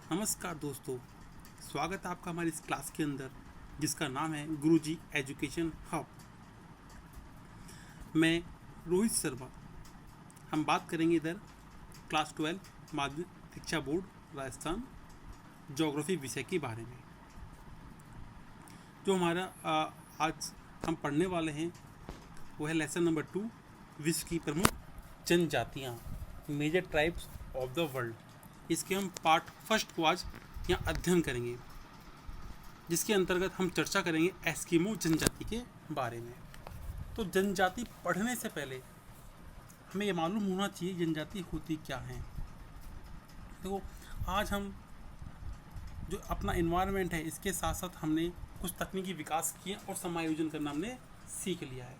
नमस्कार दोस्तों, स्वागत है आपका हमारी इस क्लास के अंदर जिसका नाम है गुरुजी एजुकेशन हब। मैं रोहित शर्मा। हम बात करेंगे इधर क्लास 12 माध्यमिक शिक्षा बोर्ड राजस्थान ज्योग्राफी विषय के बारे में। जो हमारा आज हम पढ़ने वाले हैं वो है लेसन नंबर 2, विश्व की प्रमुख जनजातियाँ, major tribes of the world. इसके हम पार्ट फर्स्ट को आज यहाँ अध्ययन करेंगे, जिसके अंतर्गत हम चर्चा करेंगे एस्किमो जनजाति के बारे में। तो जनजाति पढ़ने से पहले हमें ये मालूम होना चाहिए जनजाति होती क्या है। तो आज हम जो अपना इन्वायरमेंट है इसके साथ साथ हमने कुछ तकनीकी विकास किए और समायोजन करना हमने सीख लिया है।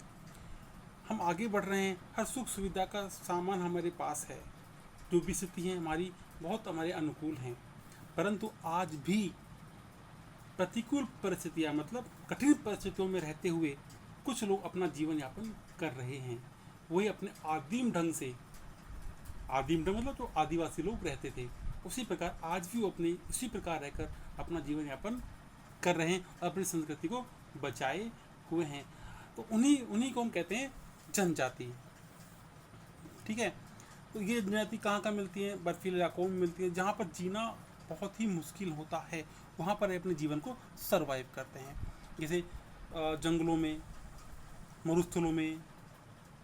हम आगे बढ़ रहे हैं, हर सुख सुविधा का सामान हमारे पास है, जो भी स्थिति है हमारी बहुत हमारे अनुकूल हैं, परंतु आज भी प्रतिकूल परिस्थितियाँ मतलब कठिन परिस्थितियों में रहते हुए कुछ लोग अपना जीवन यापन कर रहे हैं। वही अपने आदिम ढंग से, आदिम ढंग मतलब जो आदिवासी लोग रहते थे उसी प्रकार आज भी वो अपने उसी प्रकार रहकर अपना जीवन यापन कर रहे हैं और अपनी संस्कृति को बचाए हुए हैं। तो उन्हीं को हम कहते हैं जनजाति। ठीक है। तो ये जनजाति कहाँ कहाँ मिलती है? बर्फीले इलाकों में मिलती है, जहाँ पर जीना बहुत ही मुश्किल होता है, वहाँ पर अपने जीवन को सरवाइव करते हैं। जैसे जंगलों में, मरुस्थलों में,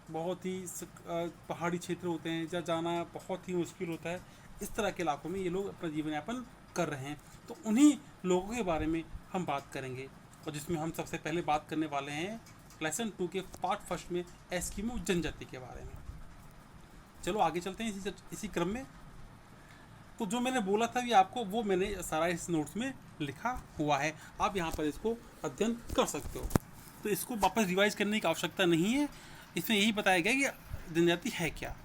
बहुत ही पहाड़ी क्षेत्र होते हैं जहाँ जाना बहुत ही मुश्किल होता है। इस तरह के इलाकों में ये लोग अपना जीवन यापन कर रहे हैं। तो उन्हीं लोगों के बारे में हम बात करेंगे, और जिसमें हम सबसे पहले बात करने वाले हैं लेसन 2 के पार्ट फर्स्ट में एस्किमो जनजाति के बारे में। चलो आगे चलते हैं इसी क्रम में। तो जो मैंने बोला था भी आपको, वो मैंने सारा इस नोट्स में लिखा हुआ है, आप यहाँ पर इसको अध्ययन कर सकते हो। तो इसको वापस रिवाइज करने की आवश्यकता नहीं है, इसमें यही बताया गया कि जनजाति है क्या।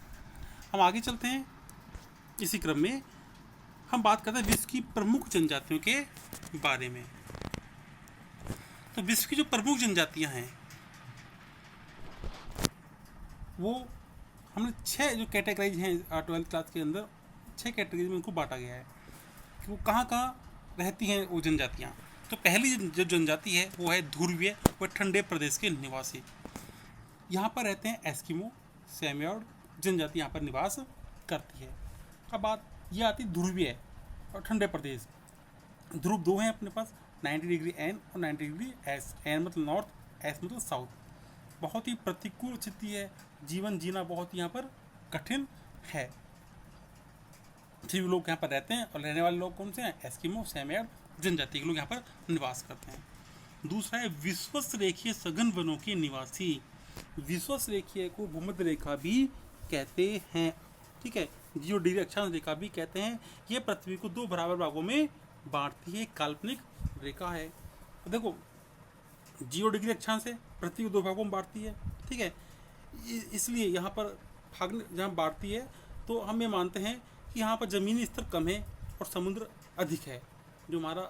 हम आगे चलते हैं। इसी क्रम में हम बात करते हैं विश्व की प्रमुख जनजातियों के बारे में। तो विश्व की जो प्रमुख जनजातियाँ हैं वो हमने 6 जो कैटेगराइज हैं 12th क्लास के अंदर, 6 कैटेगरीज में उनको बांटा गया है कि वो कहाँ कहाँ रहती हैं वो जनजातियाँ। तो पहली जो जनजाति है वो है ध्रुवीय व ठंडे प्रदेश के निवासी। यहाँ पर रहते हैं एस्किमो सैमोयड जनजाति यहाँ पर निवास करती है। अब बात ये आती ध्रुवीय और ठंडे प्रदेश। ध्रुव 2 हैं अपने पास, 90 डिग्री एन और 90 डिग्री एस। एन मतलब नॉर्थ, एस मतलब साउथ। बहुत ही प्रतिकूल स्थिति है, जीवन जीना बहुत यहाँ पर कठिन है। सभी लोग यहाँ पर रहते हैं, और रहने वाले लोग कौन से हैं? एस्किमो सैमोयड जनजाति के लोग यहाँ पर निवास करते हैं। दूसरा है विश्वसरेखीय सघन वनों के निवासी। विश्वसरेखीय को भूमध्य रेखा भी कहते हैं। ठीक है, 0 डिग्री अक्षांश रेखा भी कहते हैं। ये पृथ्वी को 2 बराबर भागों में बांटती है, काल्पनिक रेखा है। तो देखो 0 डिग्री अक्षांश से पृथ्वी को 2 भागों में बांटती है। ठीक है, इसलिए यहाँ पर भाग जहाँ बांटती है तो हम ये मानते हैं कि यहाँ पर ज़मीनी स्तर कम है और समुद्र अधिक है। जो हमारा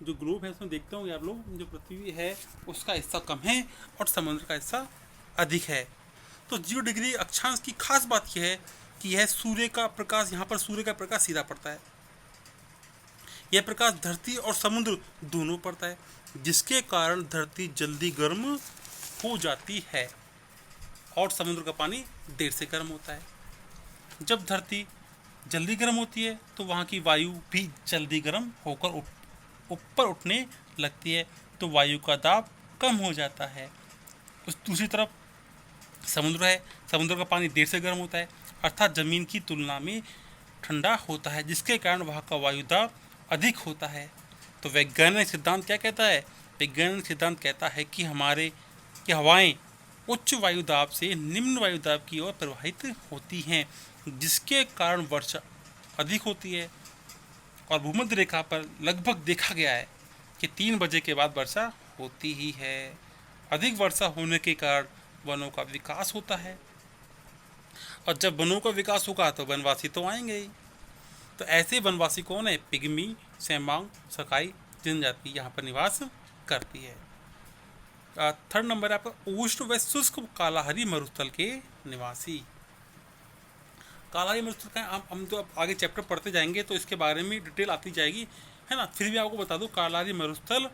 जो ग्लोब है उसमें देखते होंगे आप लोग, जो पृथ्वी है उसका हिस्सा कम है और समुद्र का हिस्सा अधिक है। तो 0 डिग्री अक्षांश की खास बात यह है कि यह सूर्य का प्रकाश, यहाँ पर सूर्य का प्रकाश सीधा पड़ता है। यह प्रकाश धरती और समुद्र दोनों पड़ता है, जिसके कारण धरती जल्दी गर्म हो जाती है और समुद्र का पानी देर से गर्म होता है। जब धरती जल्दी गर्म होती है तो वहाँ की वायु भी जल्दी गर्म होकर ऊपर उठने लगती है, तो वायु का दाब कम हो जाता है। उस दूसरी तरफ समुद्र है, समुद्र का पानी देर से गर्म होता है, अर्थात ज़मीन की तुलना में ठंडा होता है, जिसके कारण वहाँ का वायु दाब अधिक होता है। तो वैज्ञानिक सिद्धांत क्या कहता है? वैज्ञानिक सिद्धांत कहता है कि हवाएं उच्च वायु दाब से निम्न वायु दाब की ओर प्रवाहित होती हैं, जिसके कारण वर्षा अधिक होती है। और भूमध्य रेखा पर लगभग देखा गया है कि 3 बजे के बाद वर्षा होती ही है। अधिक वर्षा होने के कारण वनों का विकास होता है, और जब वनों का विकास होगा तो वनवासी तो आएंगे ही। तो ऐसे वनवासी कौन है? पिग्मी सेमांग सकाई जनजाति यहाँ पर निवास करती है। थर्ड नंबर है आपका उष्ण व शुष्क कालाहारी मरुस्थल के निवासी। कालारी मरुस्थल का हम तो अब आगे चैप्टर पढ़ते जाएंगे तो इसके बारे में डिटेल आती जाएगी, है ना। फिर भी आपको बता दूं, कालारी मरुस्थल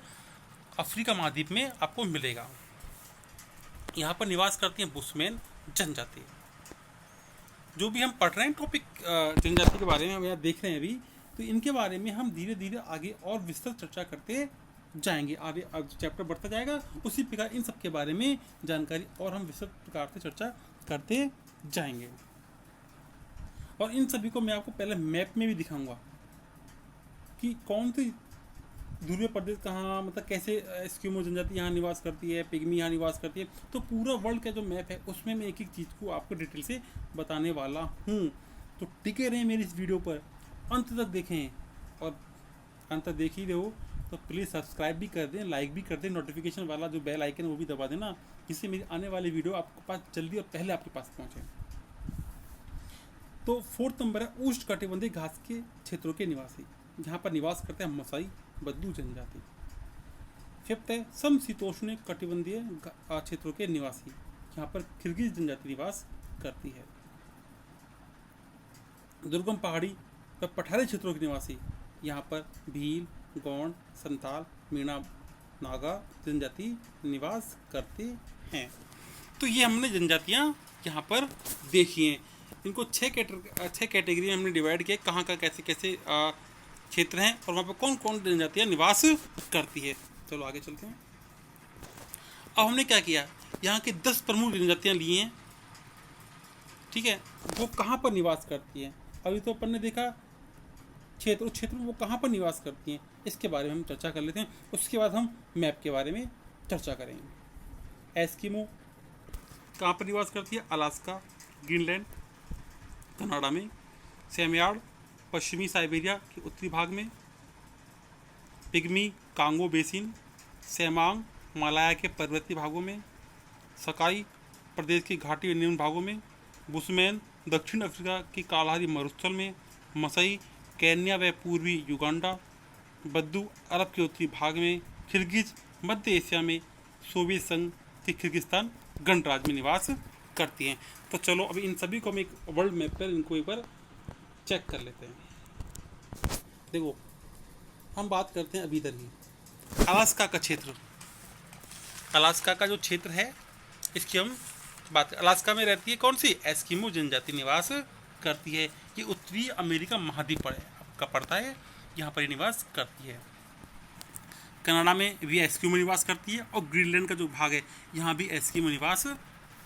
अफ्रीका महाद्वीप में आपको मिलेगा। यहाँ पर निवास करती हैं बुशमैन जनजाति। जो भी हम पढ़ रहे हैं टॉपिक जनजाति के बारे में हम यहाँ देख रहे हैं अभी, तो इनके बारे में हम धीरे धीरे आगे और विस्तृत चर्चा करते जाएंगे। आगे चैप्टर बढ़ता जाएगा, उसी प्रकार इन सब के बारे में जानकारी और हम विस्तृत प्रकार से चर्चा करते जाएंगे। और इन सभी को मैं आपको पहले मैप में भी दिखाऊंगा कि कौन सी ध्रुवीय प्रदेश कहाँ, मतलब कैसे एस्किमो जनजाति यहाँ निवास करती है, पिग्मी यहाँ निवास करती है। तो पूरा वर्ल्ड का जो मैप है उसमें मैं एक एक चीज़ को आपको डिटेल से बताने वाला हूँ। तो टिके रहें मेरी इस वीडियो पर, अंत तक देखें, और अंत तक देख ही रहे हो तो प्लीज़ सब्सक्राइब भी कर दें, लाइक भी कर दें, नोटिफिकेशन वाला जो बेल आइकन है वो भी दबा देना, जिससे मेरी आने वाली वीडियो आपके पास जल्दी और पहले आपके पास पहुँचे। तो 4 नंबर है उष्णकटिबंधीय घास के क्षेत्रों के निवासी। यहाँ पर निवास करते हैं मसाई बद्दू जनजाति। 5th है समशीतोष्ण कटिबंधीय क्षेत्रों के निवासी। यहाँ पर किर्गिज जनजाति निवास करती है। दुर्गम पहाड़ी व पठारी क्षेत्रों के निवासी। यहाँ पर भील, गौंड, संताल, मीणा, नागा जनजाति निवास करते हैं। तो ये हमने जनजातियाँ यहाँ पर देखी हैं। इनको 6 कैटेगरी में हमने डिवाइड किया, कहाँ का कैसे कैसे क्षेत्र हैं और वहाँ पर कौन कौन जनजातियाँ निवास करती है। चलो आगे चलते हैं। अब हमने क्या किया, यहाँ के 10 प्रमुख जनजातियाँ ली हैं, ठीक है। वो कहाँ पर निवास करती हैं। अभी तो अपन ने देखा क्षेत्र, उस क्षेत्र में वो कहाँ पर निवास करती हैं, इसके बारे में हम चर्चा कर लेते हैं। उसके बाद हम मैप के बारे में चर्चा करेंगे। एस्किमो कहाँ पर निवास करती है, अलास्का, ग्रीनलैंड, कनाडा में, सैमयार्ड पश्चिमी साइबेरिया के उत्तरी भाग में, pygmy Congo basin, Semang Himalaya के पर्वतीय भागों में, सकाई प्रदेश की घाटी और निम्न भागों में, बुशमैन दक्षिण अफ्रीका की कालाहारी मरुस्थल में, मसई केन्या व पूर्वी युगांडा, बद्दू अरब के उत्तरी भाग में, किर्गिज मध्य एशिया में, सोवियत संघ के किर्गिस्तान गणराज्य में निवास करती हैं। तो चलो अभी इन सभी को हम एक वर्ल्ड मैप पर इनको एक बार चेक कर लेते हैं। देखो हम बात करते हैं अभी इधर ही अलास्का का क्षेत्र। अलास्का का जो क्षेत्र है इसकी हम बात, अलास्का में रहती है कौन सी, एस्किमो जनजाति निवास करती है। ये उत्तरी अमेरिका महाद्वीप का पड़ता है, यहाँ पर निवास करती है। कनाडा में भी एस्किमो निवास करती है और ग्रीनलैंड का जो भाग है यहाँ भी एस्किमो निवास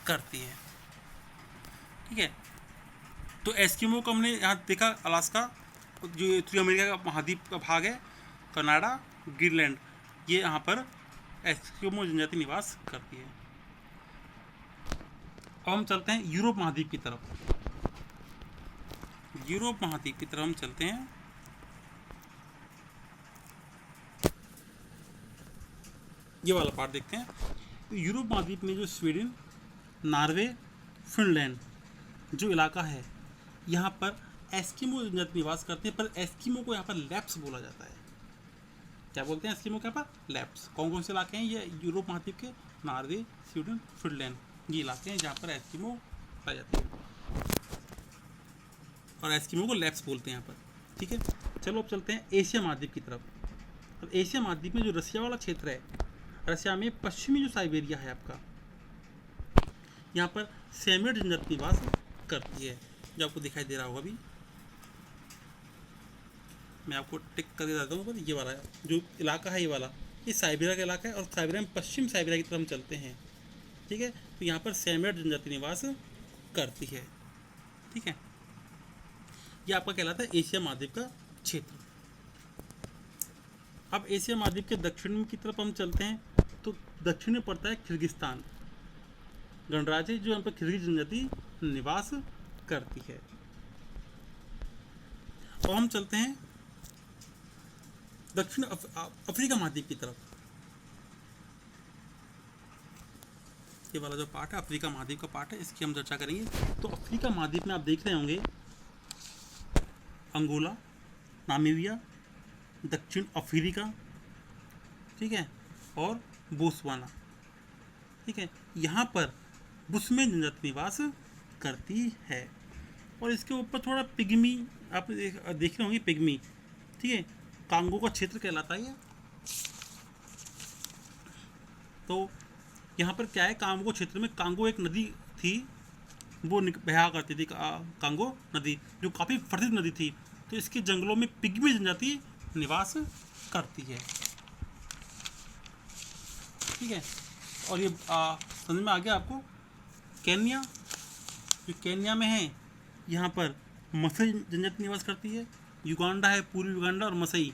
करती है, ठीक है। तो एस्किमो को हमने यहाँ देखा, अलास्का जो उत्तरी अमेरिका का महाद्वीप का भाग है, कनाडा, ग्रीनलैंड, ये यहाँ पर एस्किमो जनजाति निवास करती है। अब हम चलते हैं यूरोप महाद्वीप की तरफ। यूरोप महाद्वीप की तरफ हम चलते हैं। ये वाला पार्ट देखते हैं। तो यूरोप महाद्वीप में जो स्वीडन, नॉर्वे, फिनलैंड जो इलाका है, यहाँ पर एस्किमो जनजाति निवास करते हैं। पर एस्किमो को यहाँ पर लैप्स बोला जाता है। क्या बोलते हैं एस्किमो के यहाँ पर, लैप्स। कौन कौन से इलाके हैं ये यूरोप महाद्वीप के, नॉर्वे, स्वीडन, फिनलैंड, ये इलाके हैं जहाँ पर एस्किमो पाई जाती है और एस्किमो को लैप्स बोलते हैं यहाँ पर, ठीक है। चलो अब चलते हैं एशिया महाद्वीप की तरफ। अब एशिया महाद्वीप में जो रसिया वाला क्षेत्र है, रसिया में पश्चिमी जो साइबेरिया है आपका, यहाँ पर सेमेट जनजाति निवास करती है, जो आपको दिखाई दे रहा होगा अभी। मैं आपको टिक करके देता हूँ, ये वाला जो इलाका है, ये वाला ये साइबेरिया का इलाका है और साइबेरिया में पश्चिम साइबेरिया की तरफ हम चलते हैं, ठीक है। तो यहाँ पर सेमेट जनजाति निवास करती है, ठीक है। ये आपका कहलाता है एशिया महाद्वीप का क्षेत्र। अब एशिया महाद्वीप के दक्षिण की तरफ हम चलते हैं, तो दक्षिण में पड़ता है किर्गिस्तान गणराज्य, जो यहाँ पर किर्गिज जनजाति निवास करती है। और हम चलते हैं दक्षिण अफ्रीका महाद्वीप की तरफ। ये वाला जो पार्ट है अफ्रीका महाद्वीप का पार्ट है, इसकी हम चर्चा करेंगे। तो अफ्रीका महाद्वीप में आप देख रहे होंगे अंगोला, नामीबिया, दक्षिण अफ्रीका, ठीक है, और बोत्सवाना, ठीक है। यहाँ पर बुशमैन जनजाति निवास करती है। और इसके ऊपर थोड़ा पिग्मी, आप देख रहे होंगे पिग्मी, ठीक है, कांगो का क्षेत्र कहलाता है ये। तो यहाँ पर क्या है, कांगो क्षेत्र में कांगो एक नदी थी, वो बहा करती थी, कांगो नदी जो काफ़ी प्रसिद्ध नदी थी। तो इसके जंगलों में पिग्मी जनजाति निवास करती है, ठीक है। और ये समझ में आ गया आपको। केन्या, जो केन्या में है, यहाँ पर मसई जनजाति निवास करती है। युगांडा है, पूर्वी युगांडा और मसई,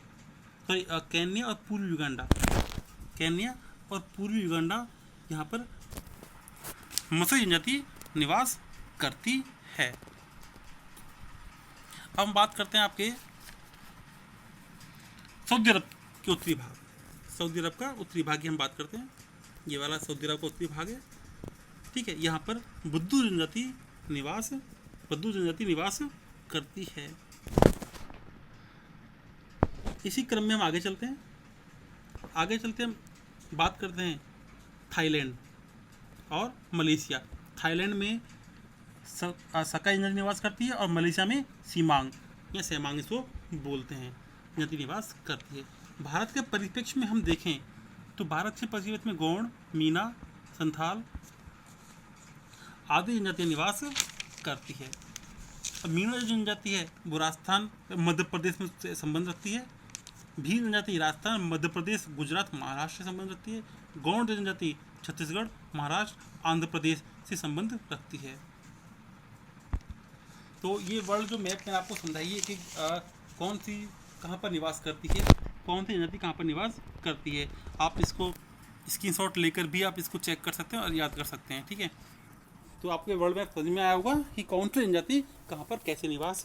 सॉरी केन्या और पूर्वी युगांडा, केन्या और पूर्वी युगांडा, यहाँ पर मसई जनजाति निवास करती है। अब हम बात करते हैं आपके सऊदी अरब के उत्तरी भाग, सऊदी अरब का उत्तरी भाग की हम बात करते हैं। ये वाला सऊदी अरब का उत्तरी भाग है, ठीक है। यहाँ पर बुद्धू जनजाति निवास करती है। इसी क्रम में हम आगे चलते हैं, बात करते हैं थाईलैंड और मलेशिया। थाईलैंड में सका जनजाति निवास करती है और मलेशिया में सीमांग या सेमांग इसको बोलते हैं, जनजाति निवास करती है। भारत के परिप्रेक्ष्य में हम देखें तो भारत के परिप्रेक्ष्य में गौड़, मीना, संथाल आदि जनजातियाँ निवास करती है। अब मीना जो जनजाति है वो राजस्थान मध्य प्रदेश में संबंध रखती है। भील जनजाति राजस्थान मध्य प्रदेश गुजरात महाराष्ट्र से संबंध रखती है। गौड़ जनजाति छत्तीसगढ़ महाराष्ट्र आंध्र प्रदेश से संबंध रखती है। तो ये वर्ल्ड जो मैप में आपको समझाइए कि कौन सी कहाँ पर निवास करती है, कौन सी जनजाति कहाँ पर निवास करती है। आप इसको स्क्रीनशॉट लेकर भी आप इसको चेक कर सकते हैं और याद कर सकते हैं, ठीक है। तो आपके वर्ल्ड मैप समझ में आया होगा कि कौन सी जनजाति कहाँ पर कैसे निवास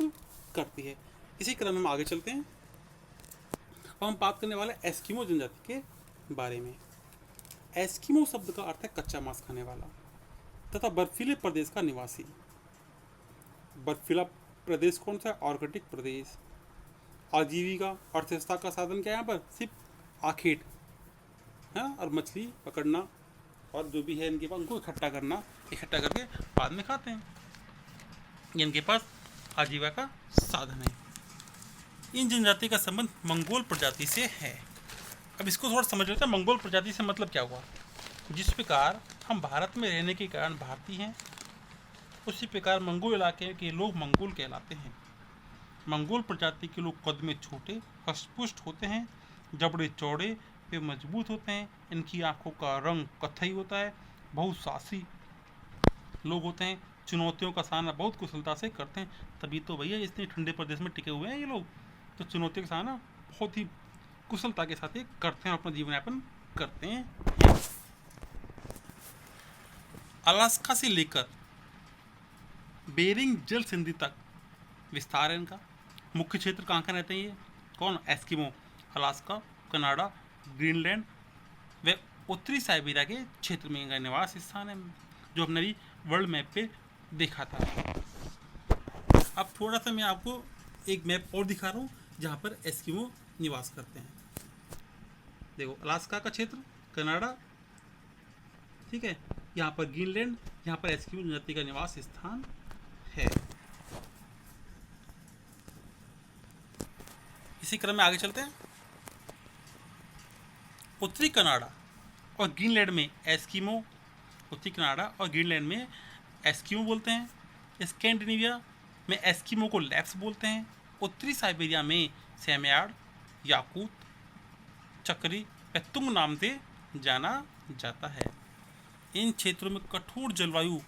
करती है। इसी क्रम में हम आगे चलते हैं। अब हम बात करने वाले एस्किमो जनजाति के बारे में। एस्किमो शब्द का अर्थ है कच्चा मांस खाने वाला तथा बर्फीले प्रदेश का निवासी। बर्फीला प्रदेश कौन सा है? आर्कटिक प्रदेश। आजीविका अर्थव्यवस्था का साधन क्या है यहाँ पर? सिर्फ आखेट, हाँ, और मछली पकड़ना और जो भी है इनके पास उनको इकट्ठा करके बाद में खाते हैं। इनके पास आजीविका का साधन है। इन जनजाति का संबंध मंगोल प्रजाति से है। अब इसको थोड़ा समझ लेते हैं, मंगोल प्रजाति से मतलब क्या हुआ। जिस प्रकार हम भारत में रहने के कारण भारतीय हैं, उसी प्रकार मंगोल इलाके के लोग मंगोल कहलाते हैं। मंगोल प्रजाति के लोग कद में छोटे, हष्टपुष्ट होते हैं, जबड़े चौड़े वे मजबूत होते हैं। इनकी आंखों का रंग कत्थई होता है, बहुत साहसी लोग होते हैं, चुनौतियों का सामना बहुत कुशलता से करते हैं। तभी तो भैया इतने ठंडे प्रदेश में टिके हुए हैं ये लोग, तो चुनौतियों का सामना बहुत ही कुशलता के साथ ये करते हैं, अपना जीवन यापन करते हैं। अलास्का से लेकर बेरिंग जल संधि तक विस्तार है इनका। मुख्य क्षेत्र कहाँ कहाँ रहते हैं ये? कौन? एस्किमो। अलास्का, कनाडा, ग्रीनलैंड व उत्तरी साइबेरिया के क्षेत्र में इनका निवास स्थान है, जो हमने अभी वर्ल्ड मैप पे देखा था। अब थोड़ा सा मैं आपको एक मैप और दिखा रहा हूँ जहाँ पर एस्किमो निवास करते हैं। देखो, अलास्का का क्षेत्र, कनाडा, ठीक है, यहाँ पर ग्रीनलैंड, यहाँ पर एस्किमो जनजाति का निवास स्थान है। इसी क्रम में आगे चलते हैं। उत्तरी कनाडा और ग्रीनलैंड में एस्किमो, उत्तरी कनाडा और ग्रीनलैंड में एस्किमो बोलते हैं। स्कैंडिनेविया में एस्किमो को लैप्स बोलते हैं। उत्तरी साइबेरिया में सैमयार्ड, याकूत, चक्री, पेतुंग नाम से जाना जाता है। इन क्षेत्रों में कठोर जलवायु,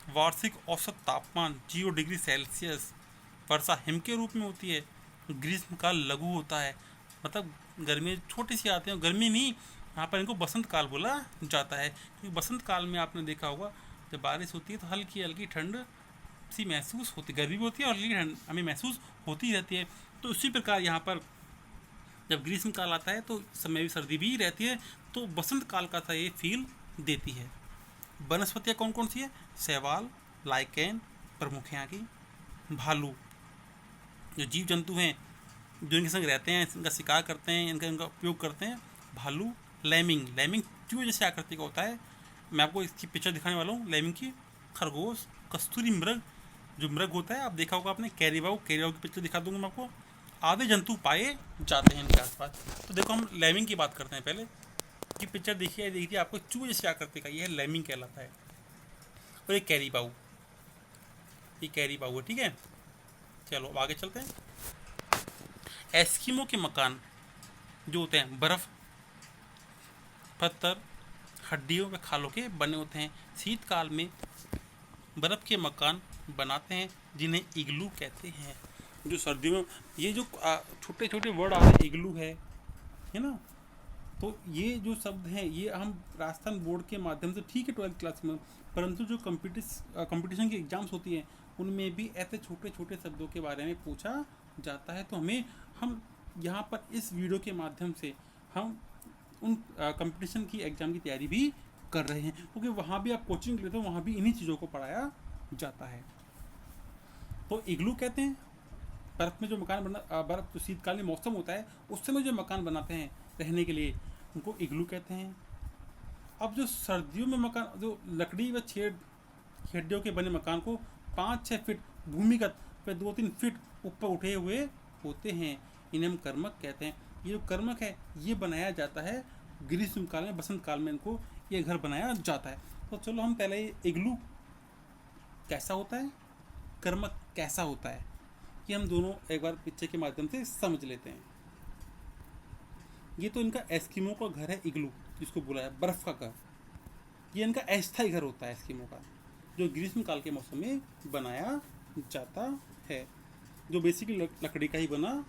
वार्षिक औसत तापमान 0 डिग्री सेल्सियस, वर्षा हिम के रूप में होती है, ग्रीष्मकाल लघु होता है, मतलब गर्मी छोटी सी आती है। गर्मी नहीं, यहाँ पर इनको बसंत काल बोला जाता है, क्योंकि बसंत काल में आपने देखा होगा जब बारिश होती है तो हल्की हल्की ठंड सी महसूस होती, गर्मी भी होती है और हल्की ठंड हमें महसूस होती रहती है। तो उसी प्रकार यहाँ पर जब ग्रीष्म काल आता है तो समय भी सर्दी भी रहती है, तो बसंत काल का सा ये फील देती है। वनस्पतियाँ कौन कौन सी है? शैवाल, लाइकेन प्रमुख हैं यहाँ की। भालू, जो जीव जंतु हैं जो इनके संग रहते हैं, इनका शिकार करते हैं, इनका उपयोग करते हैं। भालू, लैमिंग चूहे जैसे आकृति का होता है, मैं आपको इसकी पिक्चर दिखाने वाला हूँ लैमिंग की। खरगोश, कस्तूरी मृग, जो मृग होता है, आप देखा होगा आपने कैरीबाऊ की पिक्चर दिखा दूंगा मैं आपको। आधे जंतु पाए जाते हैं इनके आसपास। तो देखो हम लैमिंग की बात करते हैं पहले, कि पिक्चर देखिए आपको चूहे जैसे आकृति का, ये है लैमिंग कहलाता है। और ये कैरीबाऊ है, ठीक है। चलो अब आगे चलते हैं। एस्किमो के मकान जो होते हैं बर्फ़, पत्थर, हड्डियों व खालों के बने होते हैं। शीतकाल में बर्फ़ के मकान बनाते हैं जिन्हें इग्लू कहते हैं। जो सर्दियों में ये जो छोटे छोटे वर्ड आ रहे हैं, इग्लू है ना, तो ये जो शब्द हैं ये हम राजस्थान बोर्ड के माध्यम से, ठीक है 12th क्लास में, परंतु जो कंपटीशन की एग्जाम्स होती हैं उनमें भी ऐसे छोटे छोटे शब्दों के बारे में पूछा जाता है। तो हम यहाँ पर इस वीडियो के माध्यम से हम उन कंपटीशन की एग्ज़ाम की तैयारी भी कर रहे हैं, क्योंकि वहाँ भी आप कोचिंग लेते हो, वहाँ भी इन्हीं चीज़ों को पढ़ाया जाता है। तो इग्लू कहते हैं बर्फ़ में जो मकान बना, बर्फ़ जो शीतकालीन मौसम होता है उस समय जो मकान बनाते हैं रहने के लिए, उनको इग्लू कहते हैं। अब जो सर्दियों में मकान, जो लकड़ी व हड्डियों के बने मकान को 5-6 फीट भूमिगत व 2-3 फीट ऊपर उठे हुए होते हैं, इन्हें हम कर्मक कहते हैं। ये जो कर्मक है ये बनाया जाता है ग्रीष्म काल में, बसंत काल में इनको ये घर बनाया जाता है। तो चलो हम पहले इग्लू कैसा होता है, कर्मक कैसा होता है, ये हम दोनों एक बार पिक्चर के माध्यम से समझ लेते हैं। ये तो इनका एस्किमो का घर है, इग्लू जिसको बोला है बर्फ़ का घर। ये इनका अस्थायी घर होता है एस्किमो का, जो ग्रीष्म काल के मौसम में बनाया जाता है, जो बेसिकली लकड़ी का ही बना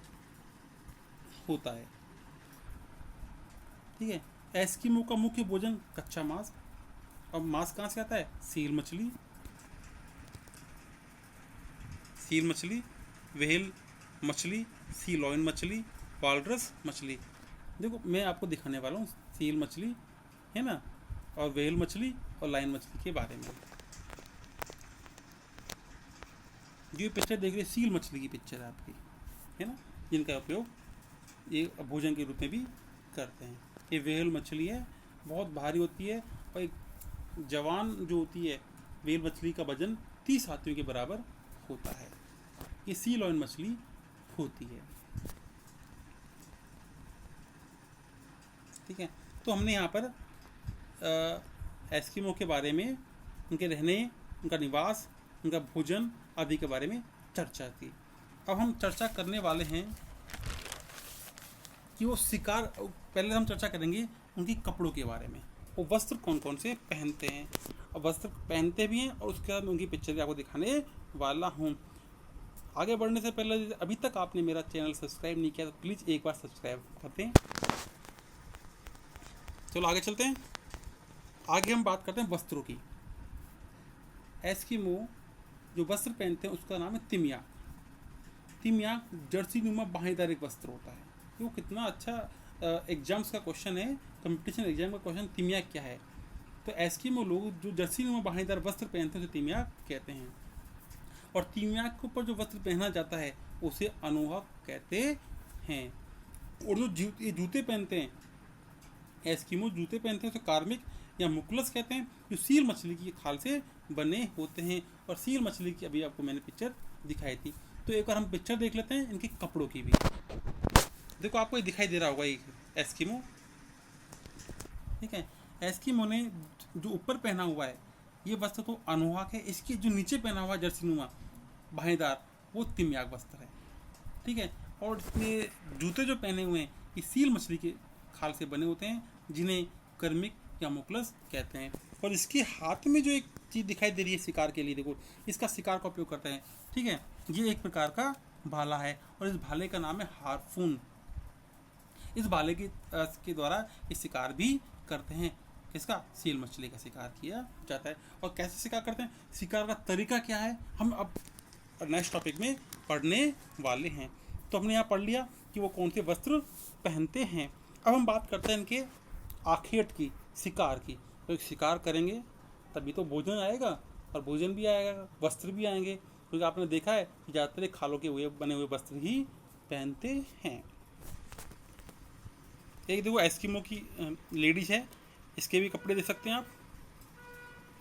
होता है, ठीक है। एस्किमो का मुख्य भोजन कच्चा मांस। अब मांस कहाँ से आता है? सील मछली, व्हेल मछली, सी लॉइन मछली, वालरस मछली। देखो मैं आपको दिखाने वाला हूँ सील मछली है ना, और व्हेल मछली और लाइन मछली के बारे में। जो पिक्चर देख रहे सील मछली की पिक्चर है आपकी, है ना, जिनका उपयोग ये भोजन के रूप में भी करते हैं। ये व्हेल मछली है, बहुत भारी होती है, और एक जवान जो होती है व्हेल मछली का वजन 30 हाथियों के बराबर होता है। ये सी लॉइन मछली होती है, ठीक है। तो हमने यहाँ पर एस्किमो के बारे में, उनके रहने, उनका निवास, उनका भोजन आदि के बारे में चर्चा की। अब हम चर्चा करने वाले हैं कि वो शिकार, पहले हम चर्चा करेंगे उनकी कपड़ों के बारे में, वो वस्त्र कौन कौन से पहनते हैं, और वस्त्र पहनते भी हैं, और उसके बाद उनकी पिक्चर आपको दिखाने वाला हूँ। आगे बढ़ने से पहले अभी तक आपने मेरा चैनल सब्सक्राइब नहीं किया तो प्लीज़ एक बार सब्सक्राइब कर दें। चलो आगे चलते हैं। आगे हम बात करते हैं वस्त्रों की। एस्किमो जो वस्त्र पहनते हैं उसका नाम है तिमियाक। तिमियाक जर्सी नुमा बाहेदार एक वस्त्र होता है। वो कितना अच्छा एग्जाम्स का क्वेश्चन है, कंपटीशन एग्जाम का क्वेश्चन, तिमियाक क्या है। तो एस्किमो लोग जो जर्सी नुमा बाहेदार वस्त्र पहनते हैं उसे तिमियाक कहते हैं, और तिमियाक के ऊपर जो वस्त्र पहना जाता है उसे अनोहा कहते हैं। और जो ये जूते पहनते हैं, एस्किमो जूते पहनते हैं, उसे कार्मिक या मुकलस कहते हैं, जो सील मछली की खाल से बने होते हैं। और सील मछली की अभी आपको मैंने पिक्चर दिखाई थी। तो एक बार हम पिक्चर देख लेते हैं इनके कपड़ों की भी। देखो आपको ये दिखाई दे रहा होगा ये एस्किमो, ठीक है। एस्किमो ने जो ऊपर पहना हुआ है ये वस्त्र तो अनोहा है, इसके जो नीचे पहना हुआ जर्सी नुमा बाहेदार वो तिमियाक वस्त्र है, ठीक है। और इसमें जूते जो पहने हुए हैं ये सील मछली के खाल से बने होते हैं, जिन्हें कर्मिक या मुकलस कहते हैं। और इसके हाथ में जो एक चीज़ दिखाई दे रही है शिकार के लिए, देखो इसका शिकार का उपयोग करते हैं, ठीक है। ये एक प्रकार का भाला है, और इस भाले का नाम है हार्पून। इस भाले के द्वारा ये शिकार भी करते हैं। इसका सील मछली का शिकार किया जाता है। और कैसे शिकार करते हैं, शिकार का तरीका क्या है, हम अब नेक्स्ट टॉपिक में पढ़ने वाले हैं। तो हमने यहाँ पढ़ लिया कि वो कौन से वस्त्र पहनते हैं। अब हम बात करते हैं इनके आखेट की, शिकार की। तो शिकार करेंगे तभी तो भोजन आएगा, और भोजन भी आएगा, वस्त्र भी आएंगे, क्योंकि आपने देखा है कि ज़्यादातर खालों के हुए बने हुए वस्त्र ही पहनते हैं। एक देखो एस्किमो की लेडीज है, इसके भी कपड़े दे सकते हैं आप।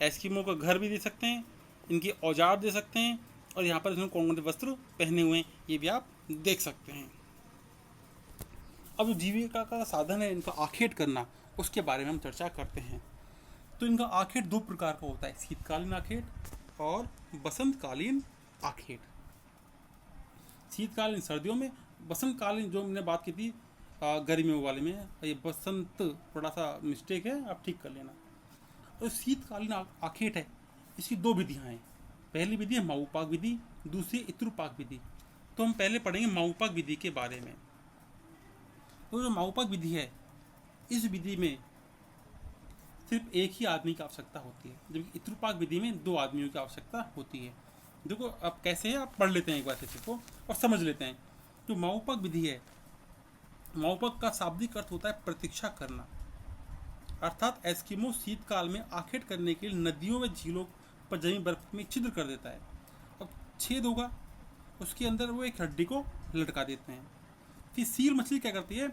एस्किमो का घर भी दे सकते हैं, इनके औजार दे सकते हैं, और यहाँ पर इसमें कौन कौन से वस्त्र पहने हुए हैं ये भी आप देख सकते हैं। अब जो जीविका का साधन है इनका आखेट करना, उसके बारे में हम चर्चा करते हैं। तो इनका आखेट दो प्रकार का होता है, शीतकालीन आखेट और बसंतकालीन आखेट। शीतकालीन सर्दियों में, बसंतकालीन जो हमने बात की थी गर्मियों वाले में, ये बसंत थोड़ा सा मिस्टेक है, आप ठीक कर लेना। तो शीतकालीन आखेट है, इसकी दो विधियाँ हैं। पहली विधि है माऊपाक विधि, दूसरी इत्रुपाक विधि। तो हम पहले पढ़ेंगे माऊपाक विधि के बारे में। तो जो माऊपाक विधि है, इस विधि में सिर्फ एक ही आदमी की आवश्यकता होती है, जबकि इत्रुपाक विधि में दो आदमियों की आवश्यकता होती है। देखो अब कैसे है, आप पढ़ लेते हैं एक बार इसी को और समझ लेते हैं। जो माऊपाक विधि है, माऊपाक का शाब्दिक अर्थ होता है प्रतीक्षा करना, अर्थात एस्किमो शीतकाल में आखेट करने के लिए नदियों व झीलों पर जमी बर्फ में छिद्र कर देता है। अब छेद होगा, उसके अंदर वो एक हड्डी को लटका देते हैं। फिर सील मछली क्या करती है,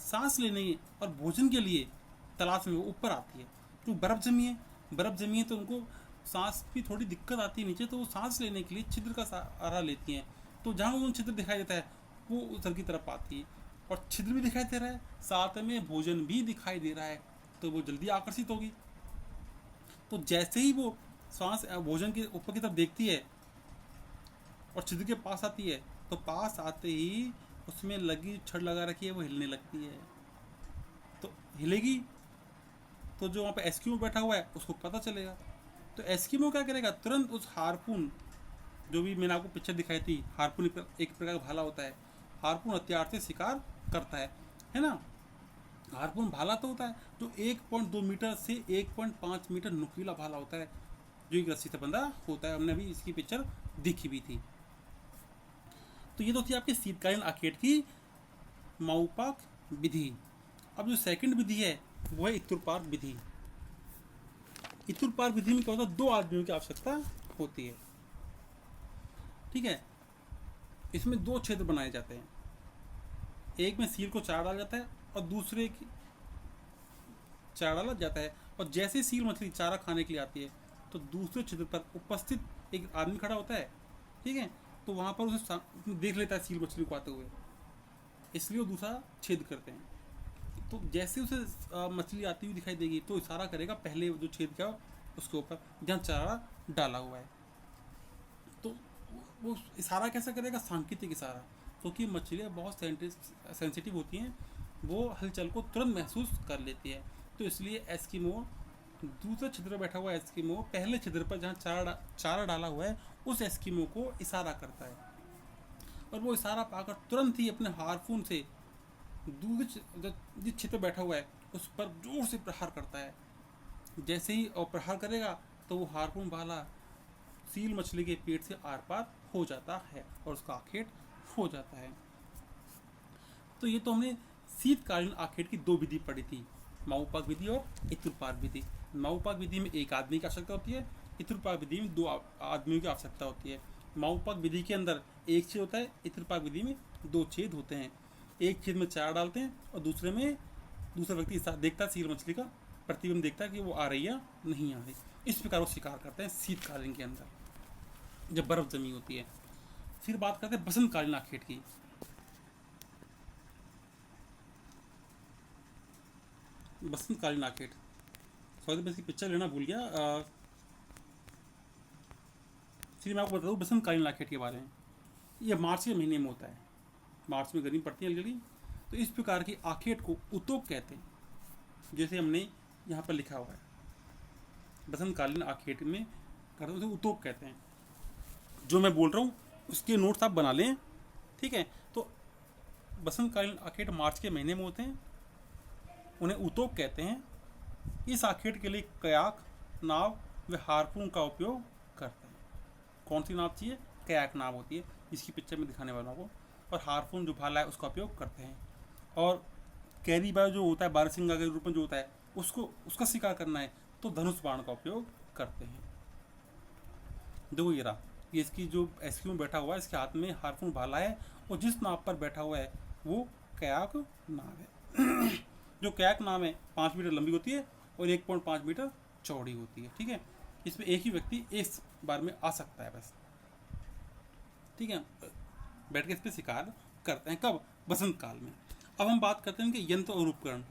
सांस लेने और भोजन के लिए तलाश में वो ऊपर आती है। तो बर्फ़ जमी है तो उनको सांस की थोड़ी दिक्कत आती है नीचे, तो वो सांस लेने के लिए छिद्र का सहारा लेती हैं। तो जहाँ उन छिद्र दिखाई देता है वो उधर की तरफ आती है, और छिद्र भी दिखाई दे रहा है, साथ में भोजन भी दिखाई दे रहा है, तो वो जल्दी आकर्षित होगी। तो जैसे ही वो सांस भोजन के ऊपर की तरफ देखती है और छिद्र के पास आती है, तो पास आते ही उसमें लगी छड़ लगा रखी है वो हिलने लगती है। तो हिलेगी तो जो वहाँ पे एस्किमो बैठा हुआ है उसको पता चलेगा। तो एस्किमो क्या करेगा, तुरंत उस हार्पून, जो भी मैंने आपको पिक्चर दिखाई थी, हार्पून एक प्रकार का भाला होता है, हार्पून हथियार से शिकार करता है ना। हार्पून भाला तो होता है जो 1.2 मीटर से 1.5 मीटर नुकीला भाला होता है, जो एक रस्सी से बंधा होता है। हमने अभी इसकी पिक्चर देखी भी थी। तो ये तो थी आपके शीतकालीन आखेट की माऊपाक विधि। अब जो सेकंड विधि है वो है इत्रुपाक विधि। इत्रुपाक विधि में क्या होता है, दो आदमियों की आवश्यकता होती है, ठीक है। इसमें दो क्षेत्र बनाए जाते हैं, एक में सील को चारा डाला जाता है और दूसरे की चारा डाला जाता है। और जैसे सील मछली चारा खाने के लिए आती है तो दूसरे क्षेत्र पर उपस्थित एक आदमी खड़ा होता है, ठीक है। तो वहाँ पर उसे देख लेता है सील मछली को आते हुए, इसलिए वो दूसरा छेद करते हैं। तो जैसे उसे मछली आती हुई दिखाई देगी तो इशारा करेगा पहले जो छेद किया उसके ऊपर जहाँ चारा डाला हुआ है। तो वो इशारा कैसा करेगा, सांकेतिक इशारा, क्योंकि मछलियाँ बहुत सेंसिटिव होती हैं, वो हलचल को तुरंत महसूस कर लेती है। तो इसलिए एस्किमो, दूसरे छिद्र पर बैठा हुआ एस्किमो पहले छिद्र पर जहाँ चारा डाला हुआ है उस एस्किमो को इशारा करता है, और वो इशारा पाकर तुरंत ही अपने हार्पून से दूसरे जिस छिद्र पर बैठा हुआ है उस पर जोर से प्रहार करता है। जैसे ही और प्रहार करेगा तो वो हार्पून भाला सील मछली के पेट से आर पार हो जाता है और उसका आखेट हो जाता है। तो ये तो हमने शीतकालीन आखेट की दो विधि पढ़ी थी, माऊपाक विधि और इत्रुपाक विधि। माऊपाक विधि में एक आदमी की आवश्यकता होती है, इत्रुपाक विधि में दो आदमियों की आवश्यकता होती है। माऊपाक विधि के अंदर एक छेद होता है, इत्रुपाक विधि में दो छेद होते हैं। एक छेद में चारा डालते हैं और दूसरे में दूसरा व्यक्ति देखता है, सील मछली का प्रतिबिंब देखता है कि वो आ रही है नहीं आ रही। इस प्रकार वो शिकार करते हैं शीतकालीन के अंदर जब बर्फ जमी होती है। फिर बात करते हैं बसंतकालीन आखेट की। बसंतकालीन आखेट, सॉरी मैं इसकी पिक्चर लेना भूल गया। फिर मैं आपको बता दूँ बसंतकालीन आखेट के बारे में। ये मार्च के महीने में होता है, मार्च में गर्मी पड़ती है जल्दी। तो इस प्रकार की आखेट को उतोक कहते हैं, जैसे हमने यहाँ पर लिखा हुआ है। बसंतकालीन आखेट में करते उसे उतोक कहते हैं। जो मैं बोल रहा हूँ उसके नोट्स आप बना लें, ठीक है। तो बसंतकालीन आखेट मार्च के महीने में होते हैं, उन्हें उतोक कहते हैं। इस आखेट के लिए कयाक, नाव व हार्पून का उपयोग करते हैं। कौन सी नाव चाहिए, कयाक नाव होती है, जिसकी पिक्चर में दिखाने वाला को, और हार्पून जो भाला है उसका उपयोग करते हैं। और कैरी बाय जो होता है, बारहसिंगा के रूप में जो होता है, उसका शिकार करना है तो धनुष बाण का उपयोग करते हैं। देखो ये रहा, ये इसकी जो एस्किमो में बैठा हुआ है इसके हाथ में हार्पून भाला है, और जिस नाव पर बैठा हुआ है वो कयाक नाव है। जो कयाक नाव है 5 मीटर लंबी होती है और 1.5 मीटर चौड़ी होती है, ठीक है। इसमें एक ही व्यक्ति इस बार में आ सकता है बस। ठीक है, बैठ के इस पर शिकार करते हैं। कब? बसंत काल में। अब हम बात करते हैं कि यंत्र और उपकरण,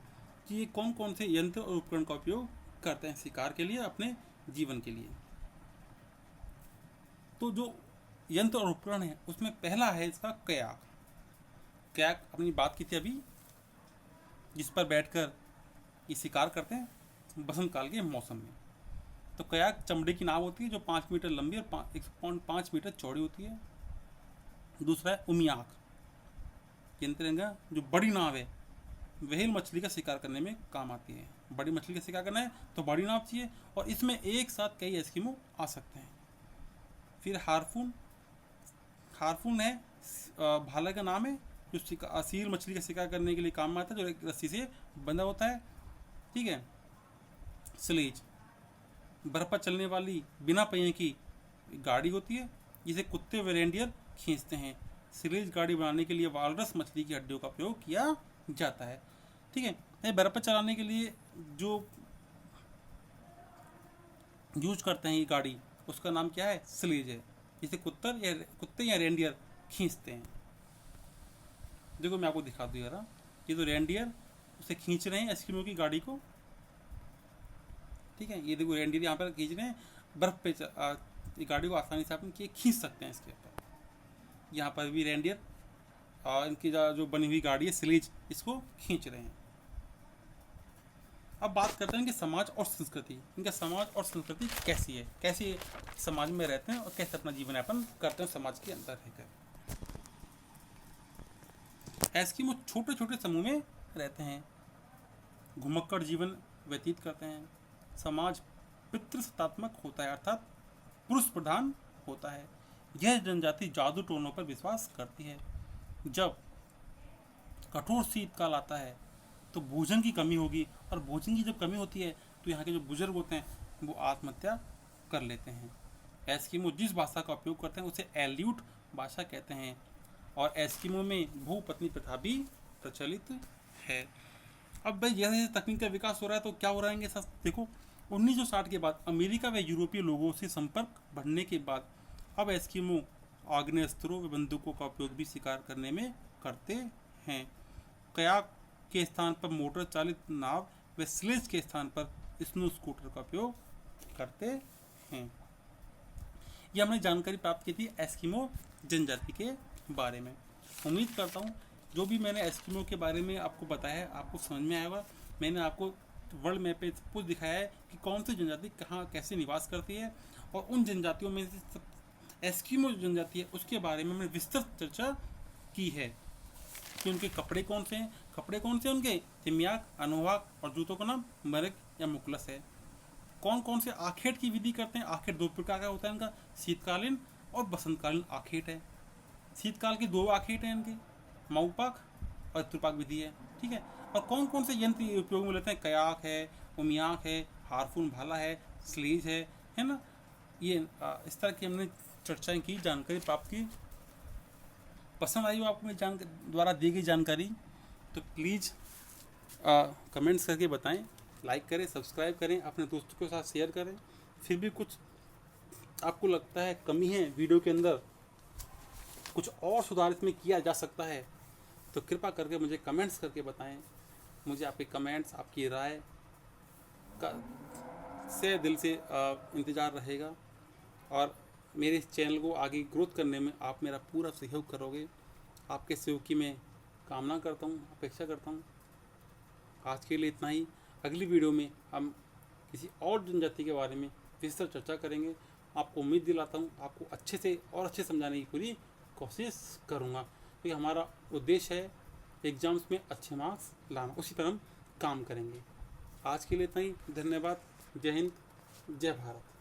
कि ये कौन कौन से यंत्र और उपकरण का उपयोग करते हैं शिकार के लिए, अपने जीवन के लिए। तो जो यंत्र और उपकरण है उसमें पहला है इसका कयाक। कयाक अपनी बात की थी अभी, जिस पर बैठकर ये शिकार करते हैं बसंत काल के मौसम में। तो कयाक चमड़े की नाव होती है जो 5 मीटर लंबी और 1.5 मीटर चौड़ी होती है। दूसरा है उमियाक यंत्र, जो बड़ी नाव है, व्हेल मछली का शिकार करने में काम आती है। बड़ी मछली का शिकार करना है तो बड़ी नाव चाहिए, और इसमें एक साथ कई एस्किमो आ सकते हैं। फिर हार्पून, हार्पून है भाला का नाम है, जो सील मछली का शिकार करने के लिए काम में आता है, जो एक रस्सी से बंधा होता है। ठीक है। स्लेज, बर्फ पर चलने वाली बिना पहिए की गाड़ी होती है, जिसे कुत्ते व रेंडियर खींचते हैं। स्लेज गाड़ी बनाने के लिए वालरस मछली की हड्डियों का प्रयोग किया जाता है। ठीक है। ये बर्फ पर चलाने के लिए जो यूज करते हैं ये गाड़ी, उसका नाम क्या है? स्लेज है, जिसे कुत्ते या रेंडियर खींचते हैं। देखो मैं आपको दिखा दूँ यार, ये तो रेंडियर उसे खींच रहे हैं एस्किमो की गाड़ी को। ठीक है, ये देखो रेंडियर यहाँ पर खींच रहे हैं बर्फ पे, ये गाड़ी को आसानी से अपन खींच सकते हैं इसके ऊपर। यहाँ पर भी रेंडियर इनकी जो बनी हुई गाड़ी है स्लेज, इसको खींच रहे हैं। अब बात करते हैं कि समाज और संस्कृति, इनका समाज और संस्कृति कैसी है, कैसे समाज में रहते हैं और कैसे अपना जीवन यापन करते हैं समाज के अंदर रहकर। एस्किमो छोटे छोटे समूह में रहते हैं, घुमक्कड़ जीवन व्यतीत करते हैं। समाज पितृसत्तात्मक होता है, अर्थात पुरुष प्रधान होता है। यह जनजाति जादू टोनों पर विश्वास करती है। जब कठोर शीतकाल आता है तो भोजन की कमी होगी, और भोजन की जब कमी होती है तो यहाँ के जो बुजुर्ग होते हैं वो आत्महत्या कर लेते हैं। एस्किमो जिस भाषा का उपयोग करते हैं उसे एल्यूट भाषा कहते हैं, और एस्किमो में बहुपत्नी प्रथा भी प्रचलित है। अब भाई जैसे जैसे तकनीक का विकास हो रहा है तो क्या हो रहा है सर, देखो 1960 के बाद अमेरिका व यूरोपीय लोगों से संपर्क बढ़ने के बाद अब एस्किमो आग्नेयास्त्रों व बंदूकों का उपयोग भी शिकार करने में करते हैं। कयाक के स्थान पर मोटर चालित नाव व स्लेज के स्थान पर स्नो स्कूटर का उपयोग करते हैं। ये हमने जानकारी प्राप्त की थी एस्किमो जनजाति के बारे में। उम्मीद करता हूँ जो भी मैंने एस्किमो के बारे में आपको बताया है आपको समझ में आया होगा। मैंने आपको वर्ल्ड मैप पे कुछ दिखाया है कि कौन सी जनजाति कहाँ कैसे निवास करती है, और उन जनजातियों में से एस्किमो जनजाति है उसके बारे में हमने विस्तृत चर्चा की है कि उनके कपड़े कौन से हैं, कपड़े कौन से उनके तिमियाक, अनुवाक, और जूतों का नाम मरक या मुकलस है। कौन कौन से आखेट की विधि करते हैं, आखेट 2 प्रकार का होता है इनका, शीतकालीन और बसंतकालीन आखेट है। शीतकाल की 2 आखेट हैं इनके, माउपाक और त्रुपाक विधि है। ठीक है। और कौन कौन से यंत्र उपयोग में लेते हैं, कयाक है, उमियाक है, हार्पून भाला है, स्लेज है ना। ये इस तरह की हमने चर्चाएं की, जानकारी प्राप्त की। पसंद आई हो आपको मेरे द्वारा दी गई जानकारी तो प्लीज़ कमेंट्स करके बताएं, लाइक करें, सब्सक्राइब करें, अपने दोस्तों के साथ शेयर करें। फिर भी कुछ आपको लगता है कमी है वीडियो के अंदर, कुछ और सुधार इसमें किया जा सकता है, तो कृपा करके मुझे कमेंट्स करके बताएं। मुझे आपके कमेंट्स, आपकी राय का से दिल से इंतज़ार रहेगा, और मेरे इस चैनल को आगे ग्रोथ करने में आप मेरा पूरा सहयोग करोगे। आपके सहयोग की मैं कामना करता हूँ, अपेक्षा करता हूँ। आज के लिए इतना ही। अगली वीडियो में हम किसी और जनजाति के बारे में विस्तृत चर्चा करेंगे। आपको उम्मीद दिलाता हूँ आपको अच्छे से और अच्छे समझाने की पूरी कोशिश करूँगा, क्योंकि हमारा उद्देश्य है एग्ज़ाम्स में अच्छे मार्क्स लाना, उसी पर हम काम करेंगे। आज के लिए इतना ही। धन्यवाद। जय हिंद, जय भारत।